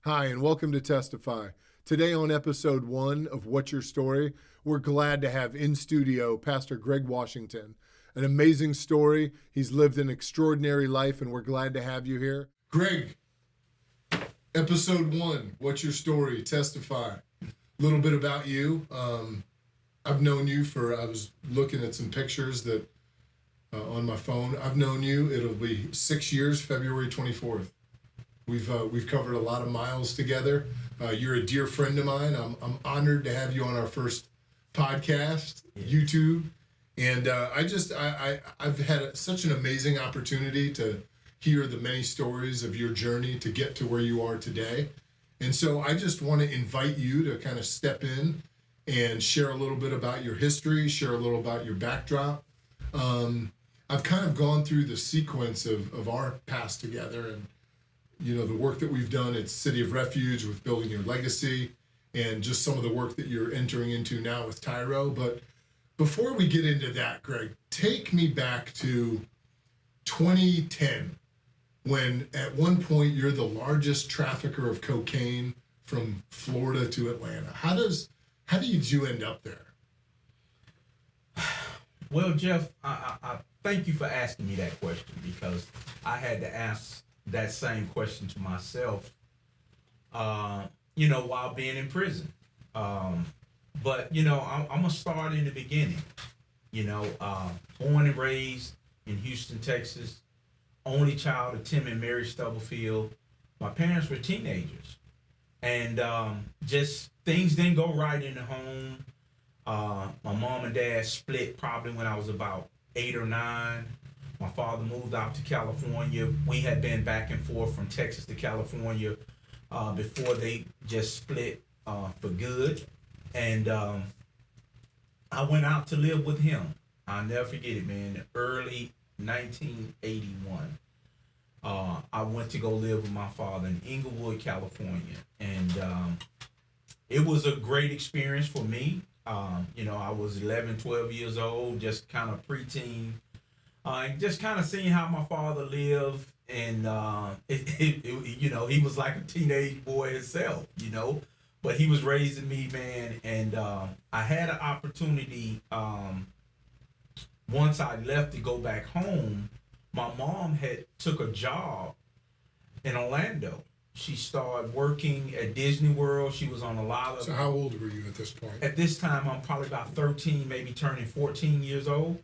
Hi, and welcome to Testify. Today, on episode 1 of What's Your Story, we're glad to have in studio Pastor Greg Washington. An amazing story. He's lived an extraordinary life, and we're glad to have you here. Greg, episode 1, What's Your Story? Testify. A little bit about you. I've known you I was looking at some pictures that on my phone. I've known you, it'll be 6 years, February 24th. We've covered a lot of miles together. You're a dear friend of mine. I'm honored to have you on our first podcast, YouTube, and I've had such an amazing opportunity to hear the many stories of your journey to get to where you are today. And so I just want to invite you to kind of step in and share a little bit about your history, share a little about your backdrop. I've kind of gone through the sequence of our past together, and the work that we've done at City of Refuge with building your legacy, and just some of the work that you're entering into now with Tyro. But before we get into that, Greg, take me back to 2010, when at one point you're the largest trafficker of cocaine from Florida to Atlanta. How did you end up there? Well, Jeff, I thank you for asking me that question, because I had to ask that same question to myself, while being in prison. But I'm going to start in the beginning. Born and raised in Houston, Texas, only child of Tim and Mary Stubblefield. My parents were teenagers, and just things didn't go right in the home. My mom and dad split probably when I was about 8 or 9. My father moved out to California. We had been back and forth from Texas to California before they just split for good. And I went out to live with him. I'll never forget it, man. Early 1981. I went to go live with my father in Inglewood, California. And it was a great experience for me. I was 11, 12 years old, just kind of preteen. Just kind of seeing how my father lived, and he was like a teenage boy himself, but he was raising me, man. And I had an opportunity, once I left to go back home. My mom had took a job in Orlando. She started working at Disney World. She was on a lot of... So how old were you at this point? At this time, I'm probably about 13, maybe turning 14 years old.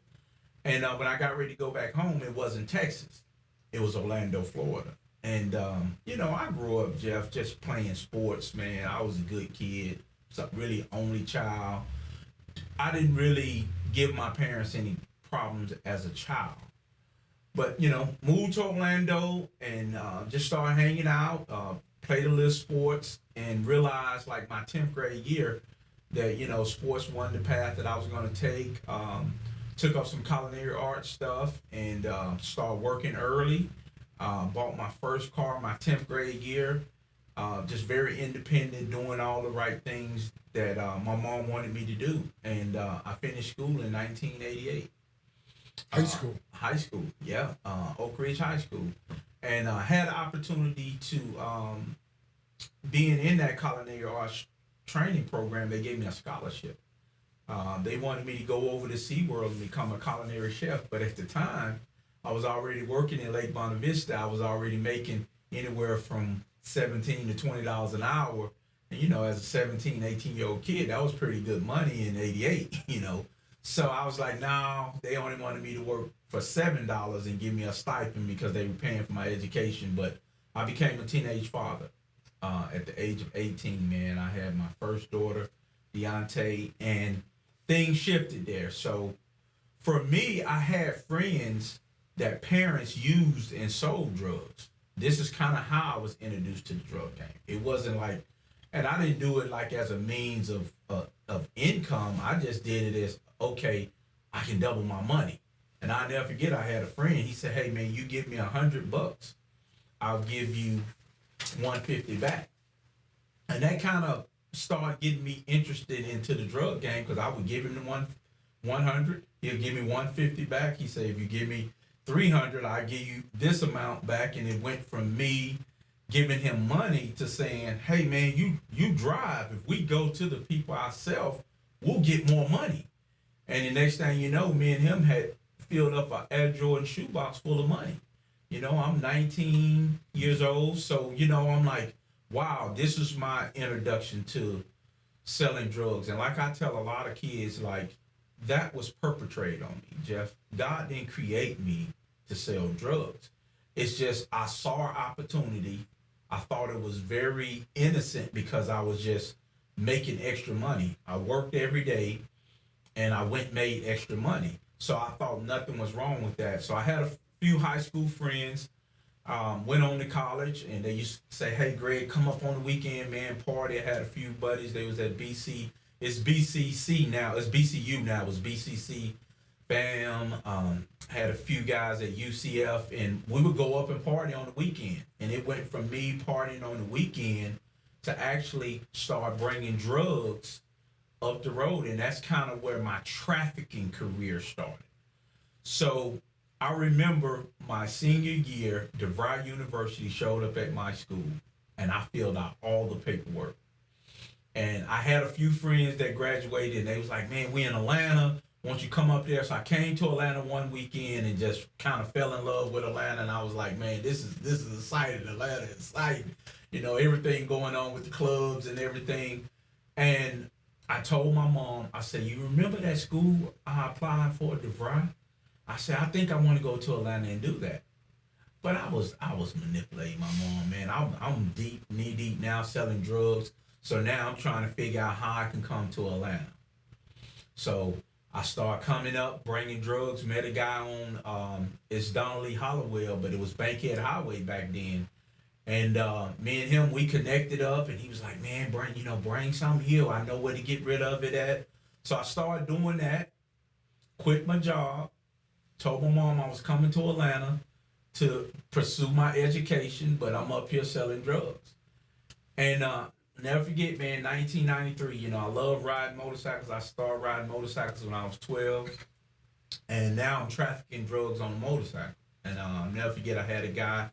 And when I got ready to go back home, it wasn't Texas. It was Orlando, Florida. And, I grew up, Jeff, just playing sports, man. I was a good kid. So really only child. I didn't really give my parents any problems as a child. But, moved to Orlando and just started hanging out, played a little sports, and realized, like, my 10th grade year that, sports wasn't the path that I was going to take. Took up some culinary arts stuff and started working early. Bought my first car my 10th grade year. Just very independent, doing all the right things that my mom wanted me to do. And I finished school in 1988. High school, yeah. Oak Ridge High School. And had the opportunity to, being in that culinary arts training program, they gave me a scholarship. They wanted me to go over to SeaWorld and become a culinary chef. But at the time, I was already working in Lake Bonita Vista. I was already making anywhere from $17 to $20 an hour. And, as a 17, 18-year-old kid, that was pretty good money in 88, So I was like, no, they only wanted me to work for $7 and give me a stipend because they were paying for my education. But I became a teenage father at the age of 18, man. I had my first daughter, Deontay, and things shifted there. So for me, I had friends that parents used and sold drugs. This is kind of how I was introduced to the drug game. It wasn't like, and I didn't do it like as a means of income. I just did it as, okay, I can double my money. And I'll never forget, I had a friend. He said, hey, man, you give me $100, I'll give you $150 back. And that kind of started getting me interested into the drug game, because I would give him the 100, he'll give me $150 back. He said, if you give me $300, I give you this amount back. And it went from me giving him money to saying, hey man, you drive. If we go to the people ourselves, we'll get more money. And the next thing you know, me and him had filled up an Air Jordan shoebox full of money. I'm 19 years old, so I'm like, wow, this is my introduction to selling drugs. And like I tell a lot of kids, like, that was perpetrated on me, Jeff. God didn't create me to sell drugs. It's just I saw an opportunity. I thought it was very innocent because I was just making extra money. I worked every day and I went and made extra money. So I thought nothing was wrong with that. So I had a few high school friends, went on to college, and they used to say, hey, Greg, come up on the weekend, man, party. I had a few buddies. They was at BC. It's BCC now. It's BCU now. It was BCC. Bam. Had a few guys at UCF, and we would go up and party on the weekend. And it went from me partying on the weekend to actually start bringing drugs up the road. And that's kind of where my trafficking career started. So I remember my senior year, DeVry University showed up at my school, and I filled out all the paperwork. And I had a few friends that graduated, and they was like, man, we in Atlanta. Won't you come up there? So I came to Atlanta one weekend and just kind of fell in love with Atlanta. And I was like, man, this is exciting. Atlanta is exciting. Everything going on with the clubs and everything. And I told my mom, I said, you remember that school I applied for, DeVry? I said, I think I want to go to Atlanta and do that. But I was manipulating my mom, man. I'm knee deep now selling drugs. So now I'm trying to figure out how I can come to Atlanta. So I started coming up, bringing drugs. Met a guy on, it's Donnelly Hollowell, but it was Bankhead Highway back then. And me and him, we connected up, and he was like, man, bring some here. I know where to get rid of it at. So I started doing that, quit my job, told my mom I was coming to Atlanta to pursue my education, but I'm up here selling drugs. And never forget, man, 1993, I love riding motorcycles. I started riding motorcycles when I was 12. And now I'm trafficking drugs on a motorcycle. And never forget, I had a guy,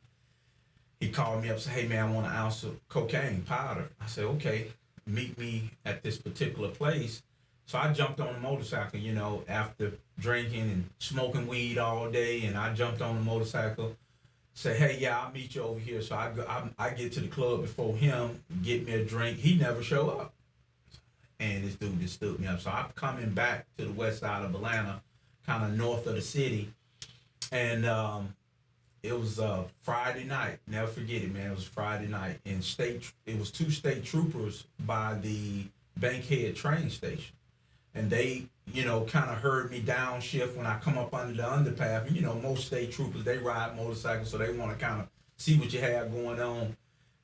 he called me up and said, hey, man, I want an ounce of cocaine powder. I said, okay, meet me at this particular place. So I jumped on a motorcycle, after drinking and smoking weed all day. And I jumped on the motorcycle. Say, hey, yeah, I'll meet you over here. So I get to the club before him, get me a drink. He never show up. And this dude just stood me up. So I'm coming back to the west side of Atlanta, kind of north of the city. And it was Friday night. Never forget it, man. It was Friday night. And it was two state troopers by the Bankhead train station. And they, kind of heard me downshift when I come up under the underpath. And, most state troopers, they ride motorcycles, so they want to kind of see what you have going on.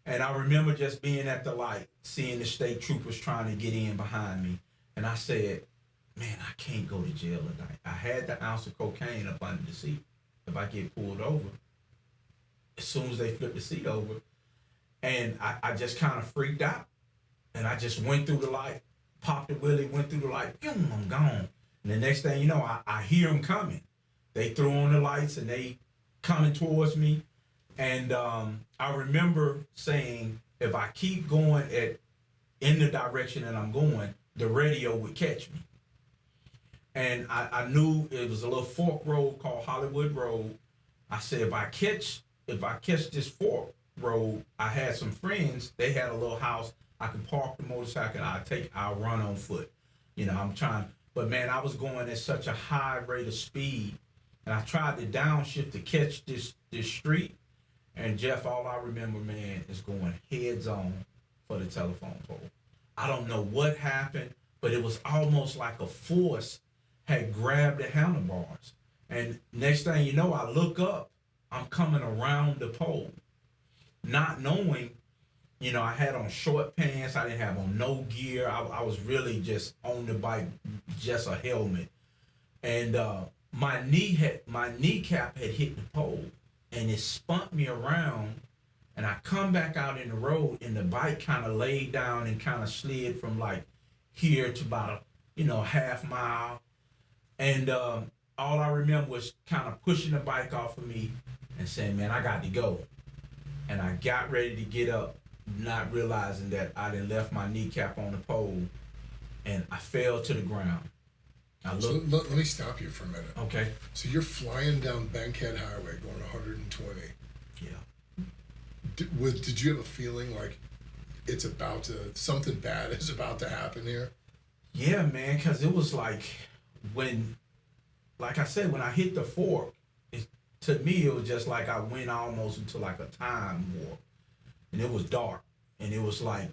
And I remember just being at the light, seeing the state troopers trying to get in behind me. And I said, man, I can't go to jail tonight. I had the ounce of cocaine up under the seat. If I get pulled over, as soon as they flip the seat over, and I just kind of freaked out. And I just went through the light. Popped the wheelie, went through the light, boom, I'm gone. And the next thing you know, I hear them coming. They throw on the lights and they coming towards me. And I remember saying, if I keep going in the direction that I'm going, the radio would catch me. And I knew it was a little fork road called Hollywood Road. I said, if I catch this fork road, I had some friends, they had a little house. I could park the motorcycle, I'll run on foot. I'm trying, but man, I was going at such a high rate of speed, and I tried to downshift to catch this street. And Jeff, all I remember, man, is going heads on for the telephone pole. I don't know what happened, but it was almost like a force had grabbed the handlebars. And next thing you know, I look up, I'm coming around the pole, not knowing. I had on short pants. I didn't have on no gear. I was really just on the bike, just a helmet. And my kneecap had hit the pole, and it spun me around. And I come back out in the road, and the bike kind of laid down and kind of slid from like here to about half mile. And all I remember was kind of pushing the bike off of me and saying, "Man, I got to go." and I got ready to get up, not realizing that I done left my kneecap on the pole, and I fell to the ground. I So looked. let me stop you for a minute. Okay. So you're flying down Bankhead Highway going 120. Yeah. Did you have a feeling like something bad is about to happen here? Yeah, man, because it was like like I said, when I hit the fork, to me, it was just like I went almost into like a time warp. And it was dark. And it was like,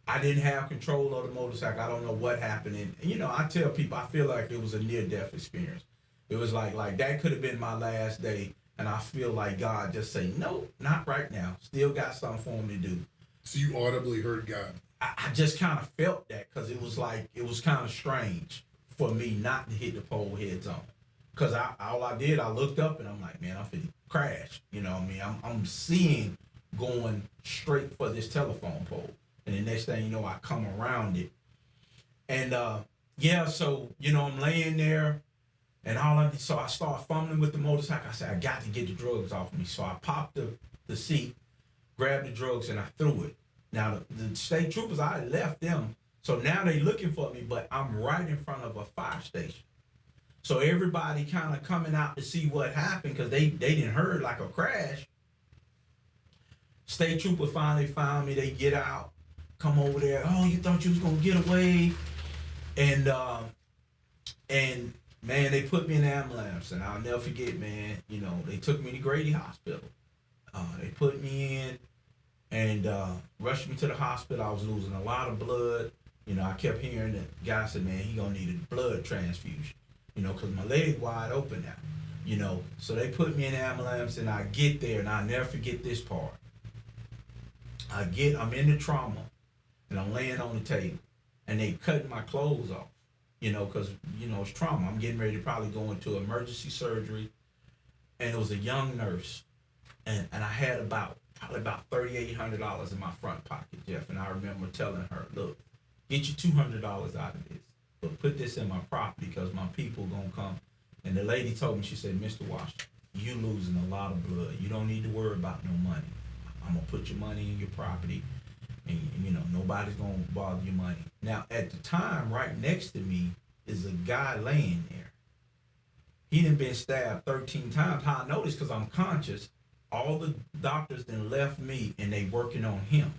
I didn't have control of the motorcycle. I don't know what happened. And I tell people, I feel like it was a near-death experience. It was like that could have been my last day. And I feel like God just say, no, not right now. Still got something for me to do. So you audibly heard God? I just kind of felt that, because it was kind of strange for me not to hit the pole heads on. Because all I did, I looked up and I'm like, man, I'm finna crash. You know what I mean? I'm seeing going straight for this telephone pole. And the next thing you know, I come around it. And so, I'm laying there, and so I start fumbling with the motorcycle. I said, I got to get the drugs off of me. So I popped the seat, grabbed the drugs, and I threw it. Now, the state troopers, I had left them. So now they looking for me, but I'm right in front of a fire station. So everybody kind of coming out to see what happened, because they didn't heard like a crash. State trooper finally found me. They get out, come over there. Oh, you thought you was gonna get away? And man, they put me in the ambulance, and I'll never forget, man. They took me to Grady Hospital. They put me in and rushed me to the hospital. I was losing a lot of blood. I kept hearing the guy say, man, he gonna need a blood transfusion. Because my leg wide open now. So they put me in the ambulance, and I get there, and I'll never forget this part. I'm in the trauma, and I'm laying on the table, and they cutting my clothes off, because, it's trauma. I'm getting ready to probably go into emergency surgery, and it was a young nurse, and I had probably about $3,800 in my front pocket, Jeff, and I remember telling her, look, get you $200 out of this, but put this in my property, because my people gonna come. And the lady told me, she said, Mr. Washington, you losing a lot of blood. You don't need to worry about no money. I'm gonna put your money in your property, and nobody's gonna bother your money. Now, at the time, right next to me is a guy laying there. He done been stabbed 13 times. How I know this, because I'm conscious. All the doctors then left me, and they working on him.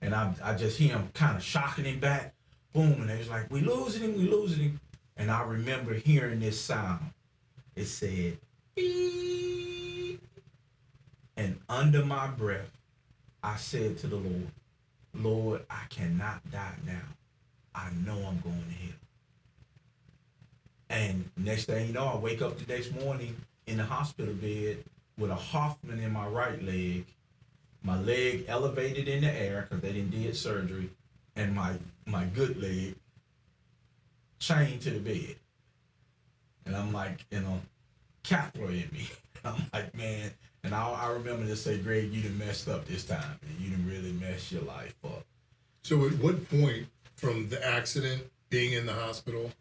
And I just hear him kind of shocking him back. Boom, and they was like, we losing him. And I remember hearing this sound. It said, beep. And under my breath, I said to the Lord, Lord, I cannot die now. I know I'm going to hell. And next thing you know, I wake up the next morning in the hospital bed with a Hoffman in my right leg, my leg elevated in the air because they did surgery, and my good leg chained to the bed. And I'm like, catheter in me. I'm like, man. And I remember to say, Greg, you done messed up this time, and you done really messed your life up. So at what point from the accident, being in the hospital,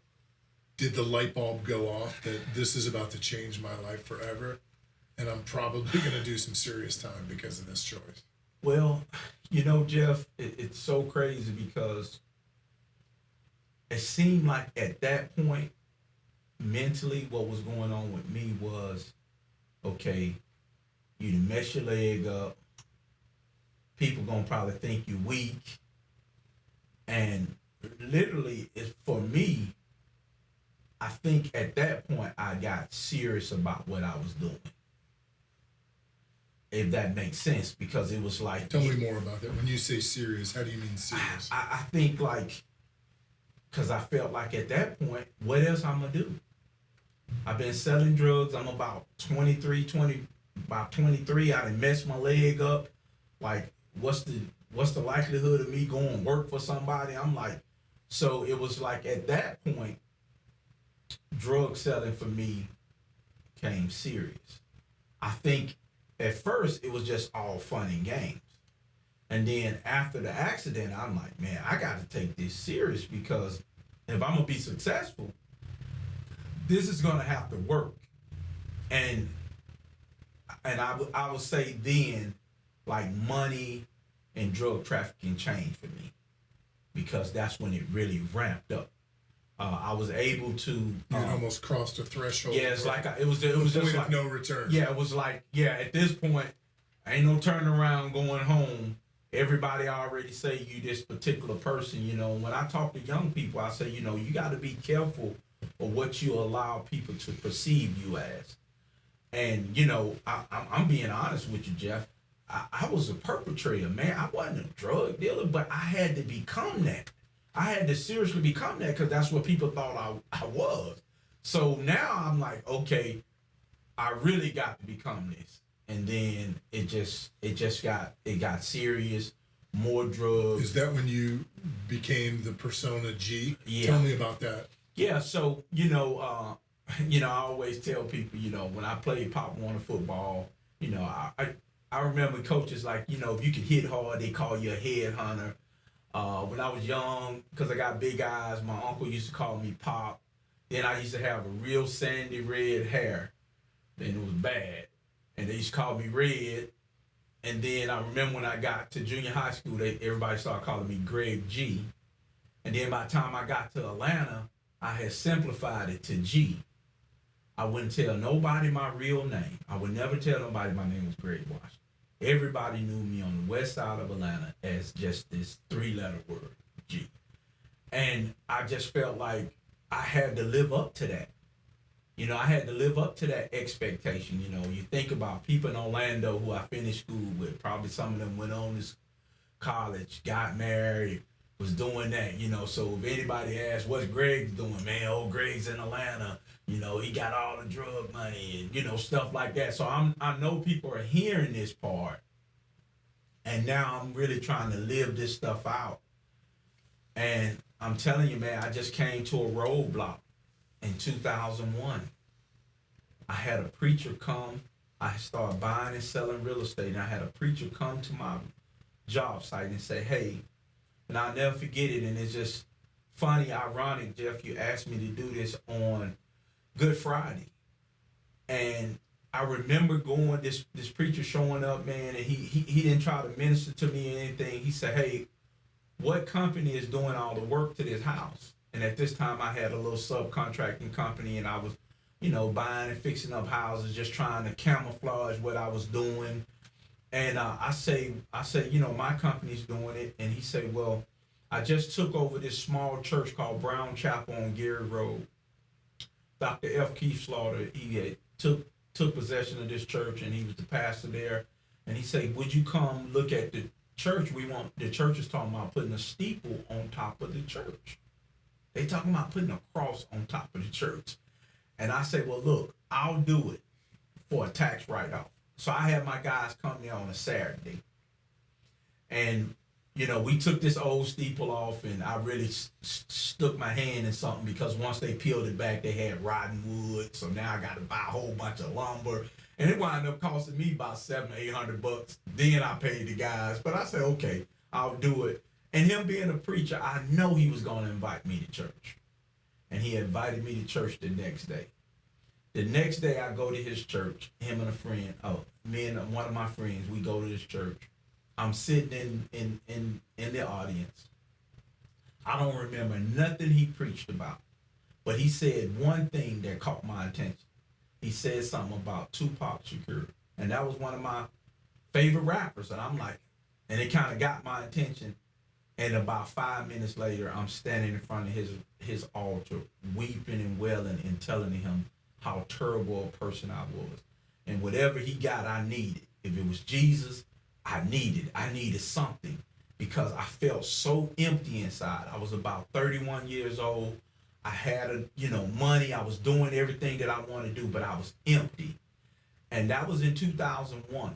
did the light bulb go off that this is about to change my life forever, and I'm probably going to do some serious time because of this choice? Well, Jeff, it's so crazy because it seemed like at that point, mentally, what was going on with me was, okay, you done mess your leg up. People gonna probably think you weak. And literally, for me, I think at that point, I got serious about what I was doing. If that makes sense, because it was like... Tell me more about that. When you say serious, how do you mean serious? I think because I felt like at that point, what else I'm gonna do? I've been selling drugs. I'm about 23. I done messed my leg up. Like, what's the likelihood of me going to work for somebody? I'm like, so it was like at that point, drug selling for me became serious. I think at first it was just all fun and games. And then after the accident, I'm like, man, I got to take this serious, because if I'm going to be successful, this is going to have to work. And I would say then, like money and drug trafficking changed for me because that's when it really ramped up. I was able to. You almost crossed a threshold. Yeah, it's like it was just point like of no return. Yeah, it was like at this point, ain't no turning around going home. Everybody already say you this particular person. You know, when I talk to young people, I say, you know, you got to be careful of what you allow people to perceive you as. And you know, I'm being honest with you, Jeff. I was a perpetrator, man. I wasn't a drug dealer, but I had to become that. I had to seriously become that because that's what people thought I was. So now I'm like, okay, I really got to become this. And then it got serious, more drugs. Is that when you became the persona G? Yeah. Tell me about that. Yeah, so I always tell people, you know, when I played Pop Warner football, you know, I remember coaches like, you know, if you could hit hard, they call you a headhunter. When I was young, because I got big eyes, my uncle used to call me Pop. Then I used to have a real sandy red hair. Then it was bad. And they used to call me Red. And then I remember when I got to junior high school, everybody started calling me Greg G. And then by the time I got to Atlanta, I had simplified it to G. I wouldn't tell nobody my real name. I would never tell nobody my name was Greg Washington. Everybody knew me on the west side of Atlanta as just this 3-letter word, G. And I just felt like I had to live up to that. You know, I had to live up to that expectation. You know, you think about people in Orlando who I finished school with. Probably some of them went on to college, got married, was doing that. You know, so if anybody asks, what's Greg doing? Man, old Greg's in Atlanta. You know, he got all the drug money and, you know, stuff like that. So I know people are hearing this part. And now I'm really trying to live this stuff out. And I'm telling you, man, I just came to a roadblock. In 2001, I had a preacher come. I started buying and selling real estate, and I had a preacher come to my job site and say, hey, and I'll never forget it, and it's just funny, ironic, Jeff, you asked me to do this on Good Friday. And I remember going, this preacher showing up, man, and he didn't try to minister to me or anything. He said, hey, what company is doing all the work to this house? And at this time, I had a little subcontracting company, and I was, you know, buying and fixing up houses, just trying to camouflage what I was doing. And I say, you know, my company's doing it. And he said, well, I just took over this small church called Brown Chapel on Gary Road. Dr. F. Keith Slaughter, he had took possession of this church, and he was the pastor there. And he said, would you come look at the church? The church is talking about putting a steeple on top of the church. They talking about putting a cross on top of the church. And I say, well, look, I'll do it for a tax write-off. So I had my guys come there on a Saturday. And, you know, we took this old steeple off, and I really stuck my hand in something because once they peeled it back, they had rotten wood. So now I got to buy a whole bunch of lumber. And it wound up costing me about $700 or $800. Then I paid the guys. But I said, okay, I'll do it. And him being a preacher, I know he was going to invite me to church. And he invited me to church the next day. The next day I go to his church, him and a friend, me and one of my friends, we go to this church. I'm sitting in the audience. I don't remember nothing he preached about. But he said one thing that caught my attention. He said something about Tupac Shakur. And that was one of my favorite rappers. And I'm like, and it kind of got my attention. And about 5 minutes later, I'm standing in front of his altar, weeping and wailing and telling him how terrible a person I was. And whatever he got, I needed. If it was Jesus, I needed something because I felt so empty inside. I was about 31 years old. I had money. I was doing everything that I wanted to do, but I was empty. And that was in 2001.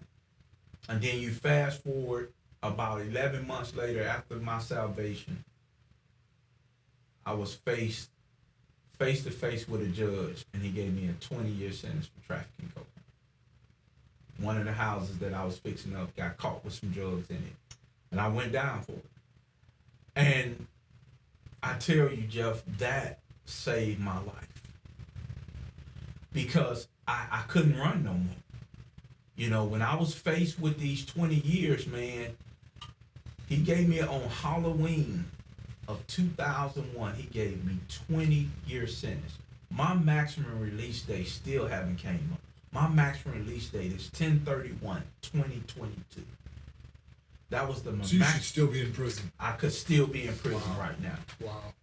And then you fast forward about 11 months later, after my salvation, I was face to face with a judge, and he gave me a 20-year sentence for trafficking cocaine. One of the houses that I was fixing up got caught with some drugs in it, and I went down for it. And I tell you, Jeff, that saved my life because I couldn't run no more. You know, when I was faced with these 20 years, man, he gave me on Halloween of 2001, he gave me 20-year sentence. My maximum release date still haven't came up. My maximum release date is 10/31/2022. That was the So you should still be in prison. I could still be in prison right now. Wow.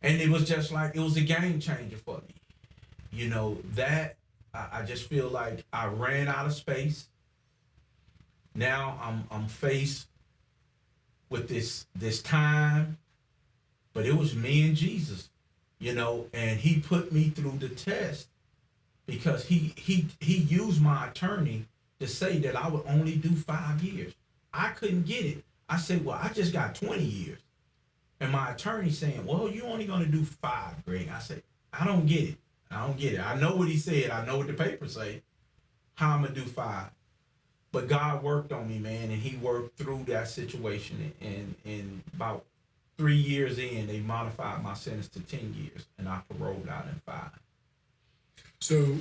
And it was just like, it was a game changer for me. You know, that I just feel like I ran out of space. Now I'm faced with this time, but it was me and Jesus, you know, and he put me through the test because he used my attorney to say that I would only do 5 years. I couldn't get it. I said, well, I just got 20 years. And my attorney saying, well, you only going to do 5, Greg. I said, I don't get it. I don't get it. I know what he said. I know what the papers say. How I'm going to do 5. But God worked on me, man, and he worked through that situation. And about 3 years in, they modified my sentence to 10 years, and I paroled out in 5. So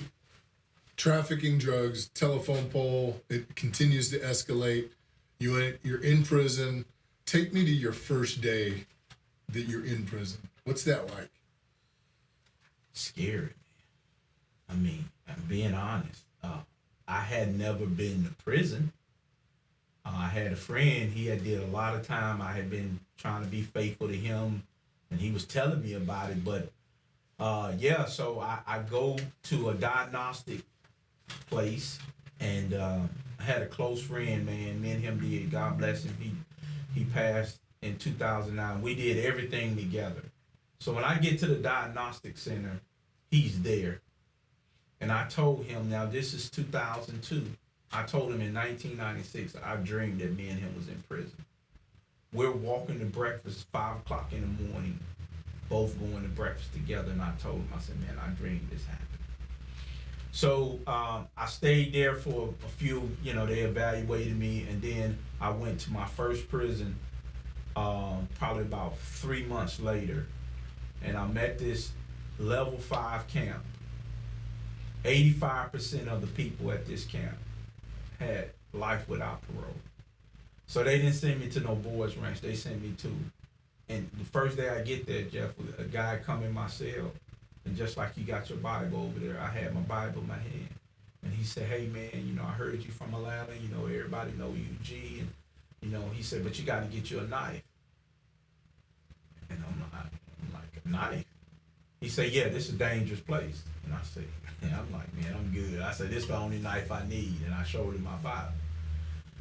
trafficking drugs, telephone pole, it continues to escalate. You're in prison. Take me to your first day that you're in prison. What's that like? Scary, man. I mean, I'm being honest. I had never been to prison. I had a friend. He had did a lot of time. I had been trying to be faithful to him, and he was telling me about it. But so I go to a diagnostic place, and I had a close friend, man. Me and him did. God bless him. He passed in 2009. We did everything together. So when I get to the diagnostic center, he's there. And I told him, now this is 2002. I told him in 1996, I dreamed that me and him was in prison. We're walking to breakfast 5 o'clock in the morning, both going to breakfast together. And I told him, I said, man, I dreamed this happened. So I stayed there for a few, they evaluated me. And then I went to my first prison probably about 3 months later. And I met this level 5 camp. 85% of the people at this camp had life without parole. So they didn't send me to no boys ranch. They sent me to, and the first day I get there, Jeff, a guy come in my cell, and just like you got your Bible over there, I had my Bible in my hand. And he said, hey man, I heard you from Atlanta, everybody know you, G, and he said, but you got to get you a knife. And I'm like, a knife? He said, yeah, this is a dangerous place. And I said, I'm like, man, I'm good. I said, this is the only knife I need. And I showed him my Bible.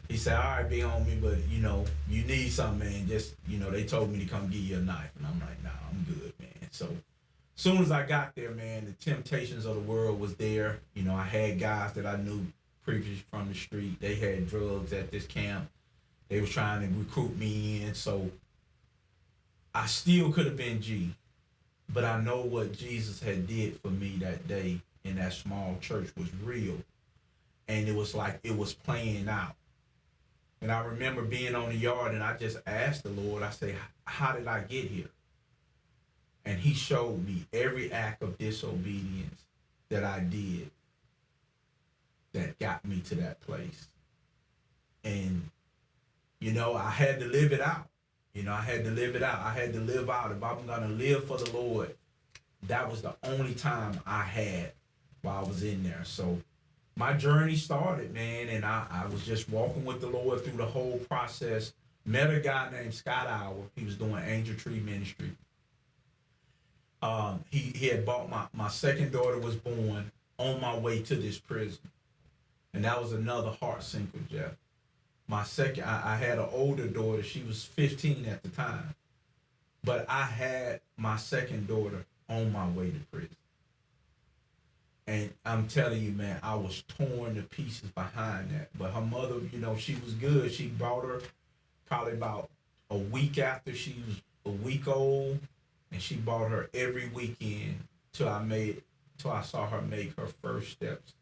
He said, all right, be on me, but, you need something, man. Just, they told me to come give you a knife. And I'm like, nah, I'm good, man. So as soon as I got there, man, the temptations of the world was there. I had guys that I knew previously from the street. They had drugs at this camp. They was trying to recruit me in. So I still could have been G. But I know what Jesus had did for me that day in that small church was real. And it was like it was playing out. And I remember being on the yard and I just asked the Lord, I said, how did I get here? And he showed me every act of disobedience that I did that got me to that place. And, I had to live it out. I had to live it out. I had to live out. If I'm going to live for the Lord, that was the only time I had while I was in there. So my journey started, man, and I was just walking with the Lord through the whole process. Met a guy named Scott Hour. He was doing Angel Tree Ministry. He had bought my second daughter was born on my way to this prison. And that was another heart sinker, Jeff. I had an older daughter. She was 15 at the time. But I had my second daughter on my way to prison. And I'm telling you, man, I was torn to pieces behind that. But her mother, she was good. She brought her probably about a week after she was a week old. And she brought her every weekend till I saw her make her first steps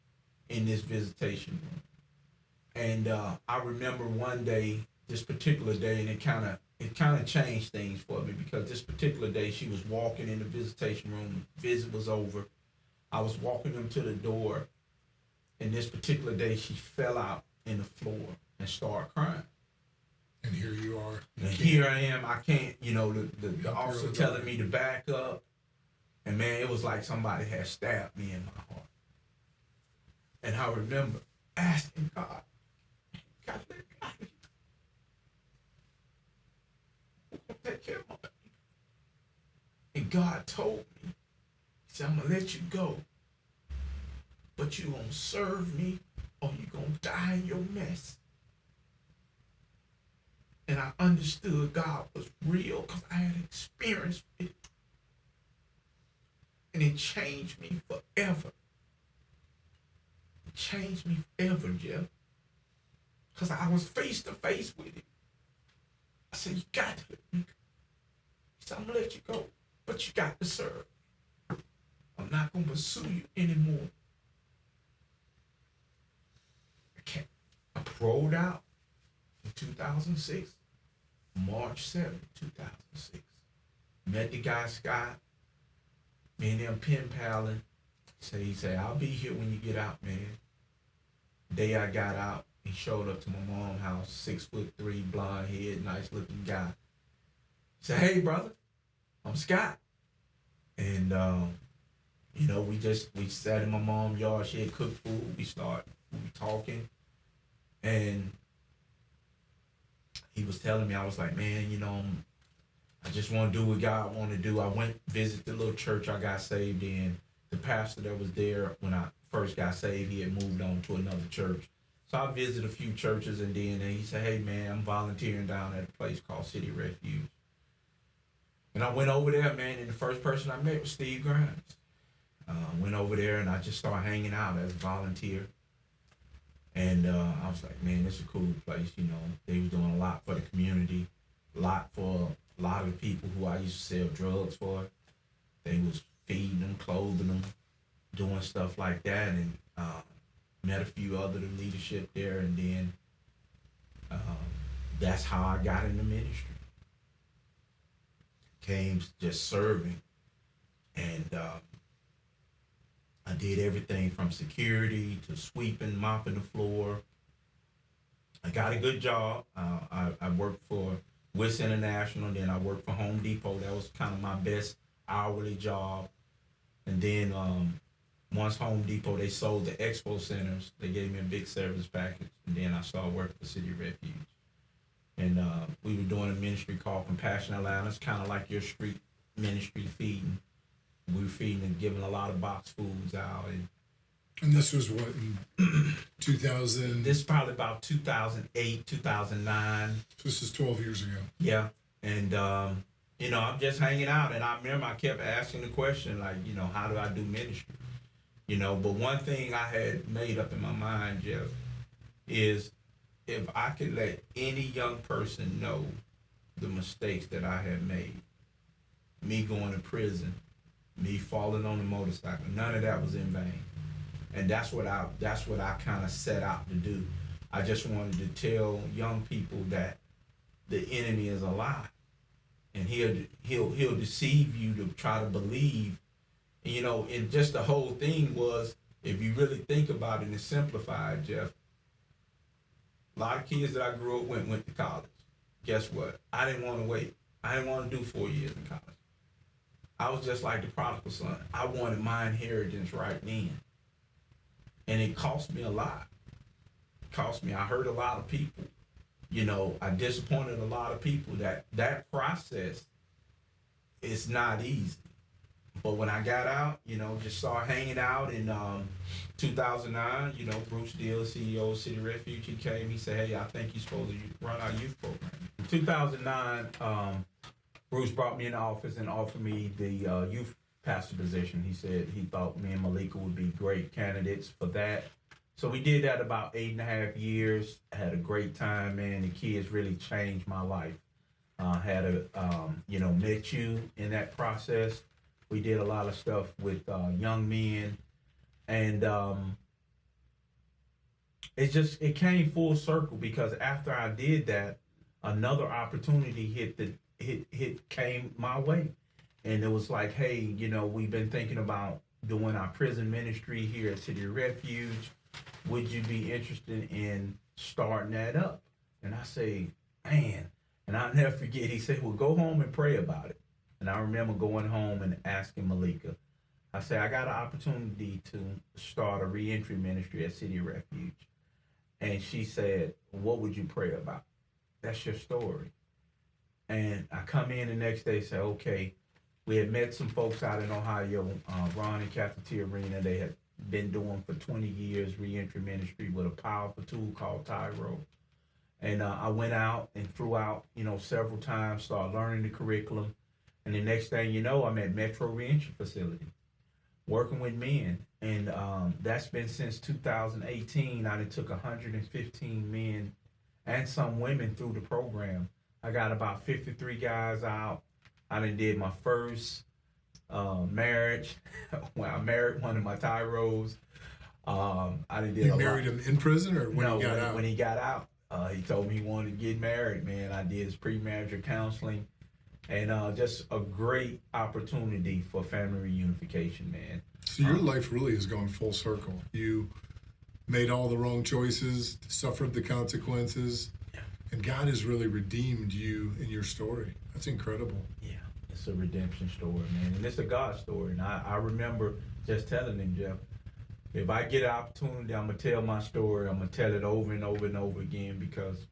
in this visitation room. And I remember one day, this particular day, and it kind of changed things for me because this particular day she was walking in the visitation room. Visit was over. I was walking them to the door, And this particular day, she fell out in the floor and started crying. And here you are. And here I am. I can't, the officer telling me to back up. And man, it was like somebody had stabbed me in my heart. And I remember asking God, let me out of here. Who gonna take care of my baby? And God told me, he said, I'm gonna let you go. But you gonna serve me or you gonna die in your mess. And I understood God was real because I had experienced it. And it changed me forever. It changed me forever, Jeff. Because I was face to face with it. I said, you got to let me go. He said, I'm going to let you go, but you got to serve. I'm not going to pursue you anymore. I paroled out in 2006, March 7th, 2006. Met the guy, Scott. Me and them pen paling. He said, I'll be here when you get out, man. Day I got out, he showed up to my mom's house, 6'3", blonde head, nice looking guy. He said, hey, brother, I'm Scott. And, we sat in my mom's yard. She had cooked food. We were talking. And he was telling me, I was like, man, I just want to do what God want to do. I went visit the little church I got saved in. The pastor that was there when I first got saved, he had moved on to another church. So I visited a few churches, and then he said, hey, man, I'm volunteering down at a place called City Refuge. And I went over there, man, and the first person I met was Steve Grimes. Went over there, and I just started hanging out as a volunteer. And I was like, man, this is a cool place, They was doing a lot for the community, a lot for a lot of the people who I used to sell drugs for. They was feeding them, clothing them, doing stuff like that, and met a few other leadership there, and then that's how I got into ministry. Came just serving, and I did everything from security to sweeping, mopping the floor. I got a good job. I worked for WIS International, then I worked for Home Depot. That was kind of my best hourly job. And then once Home Depot, they sold the expo centers. They gave me a big service package. And then I started working for City Refuge. And we were doing a ministry called Compassion Atlanta. It's kind of like your street ministry feeding. We were feeding and giving a lot of box foods out. And this was what, in 2000? This is probably about 2008, 2009. This is 12 years ago. Yeah. And, I'm just hanging out. And I remember I kept asking the question, like, how do I do ministry? But one thing I had made up in my mind, Jeff, is if I could let any young person know the mistakes that I had made, me going to prison, me falling on the motorcycle, none of that was in vain. And that's what I kind of set out to do. I just wanted to tell young people that the enemy is a lie, and he'll deceive you to try to believe. And just the whole thing was, if you really think about it and simplify it, Jeff, a lot of kids that I grew up with went to college. Guess what? I didn't want to wait. I didn't want to do 4 years in college. I was just like the prodigal son. I wanted my inheritance right then. And it cost me a lot. It cost me. I hurt a lot of people. I disappointed a lot of people. That process is not easy. But when I got out, just started hanging out in 2009, Bruce Deal, CEO of City Refuge, he came, he said, hey, I think you're supposed to run our youth program. In 2009, Bruce brought me in the office and offered me the youth pastor position. He said he thought me and Malika would be great candidates for that. So we did that about 8.5 years. Had a great time, man. The kids really changed my life. Met you in that process. We did a lot of stuff with young men, and it came full circle, because after I did that, another opportunity came my way, and it was like, hey, we've been thinking about doing our prison ministry here at City Refuge. would you be interested in starting that up? And I say, man, and I'll never forget, he said, well, go home and pray about it. And I remember going home and asking Malika, I said, I got an opportunity to start a reentry ministry at City of Refuge. And she said, what would you pray about? That's your story. And I come in the next day and say, okay, we had met some folks out in Ohio, Ron and Kathy Arena. They had been doing for 20 years reentry ministry with a powerful tool called Tyro. And I went out and flew out, several times, started learning the curriculum. And the next thing you know, I'm at Metro Reentry Facility, working with men. And that's been since 2018. I done took 115 men and some women through the program. I got about 53 guys out. I done did my first marriage when I married one of my Tyros. I done did You married him in prison or when he got out? When he got out. He told me he wanted to get married, man. I did his pre-marriage counseling. And just a great opportunity for family reunification, man. So your life really has gone full circle. You made all the wrong choices, suffered the consequences, and God has really redeemed you in your story. That's incredible. Yeah, it's a redemption story, man. And it's a God story. And I remember just telling him, Jeff, if I get an opportunity, I'm going to tell my story. I'm going to tell it over and over and over again, because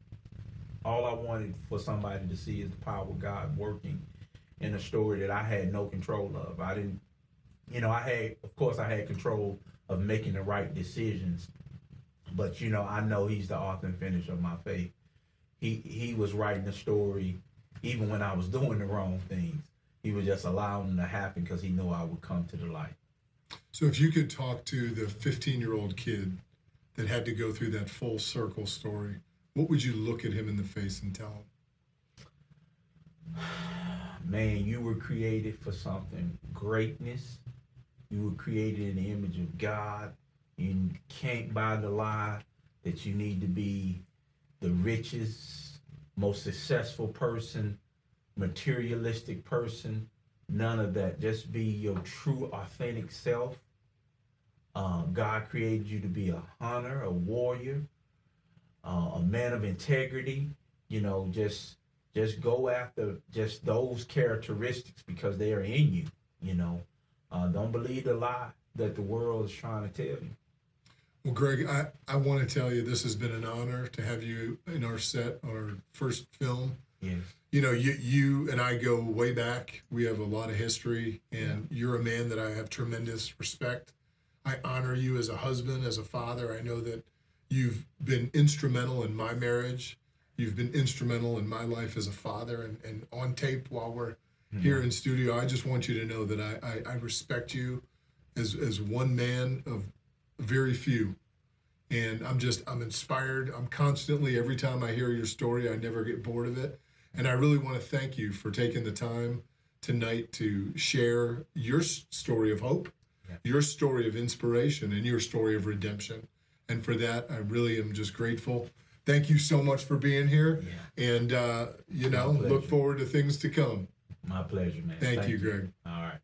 all I wanted for somebody to see is the power of God working in a story that I had no control of. I didn't, of course I had control of making the right decisions, but I know he's the author and finisher of my faith. He was writing the story even when I was doing the wrong things. He was just allowing them to happen because he knew I would come to the light. So if you could talk to the 15-year-old kid that had to go through that full circle story, what would you look at him in the face and tell him? Man, you were created for something. Greatness. You were created in the image of God. You can't buy the lie that you need to be the richest, most successful person, materialistic person. None of that. Just be your true, authentic self. God created you to be a hunter, a warrior, a man of integrity. Just go after just those characteristics because they are in you. Don't believe the lie that the world is trying to tell you. Well, Greg, I want to tell you this has been an honor to have you in our set on our first film. Yes. You and I go way back. We have a lot of history, and you're a man that I have tremendous respect. I honor you as a husband, as a father. I know that you've been instrumental in my marriage. You've been instrumental in my life as a father, and on tape while we're here in studio. I just want you to know that I respect you as one man of very few. And I'm inspired. I'm constantly, every time I hear your story, I never get bored of it. And I really want to thank you for taking the time tonight to share your story of hope, your story of inspiration, and your story of redemption. And for that, I really am just grateful. Thank you so much for being here. And, look forward to things to come. My pleasure, man. Thank you, Greg. All right.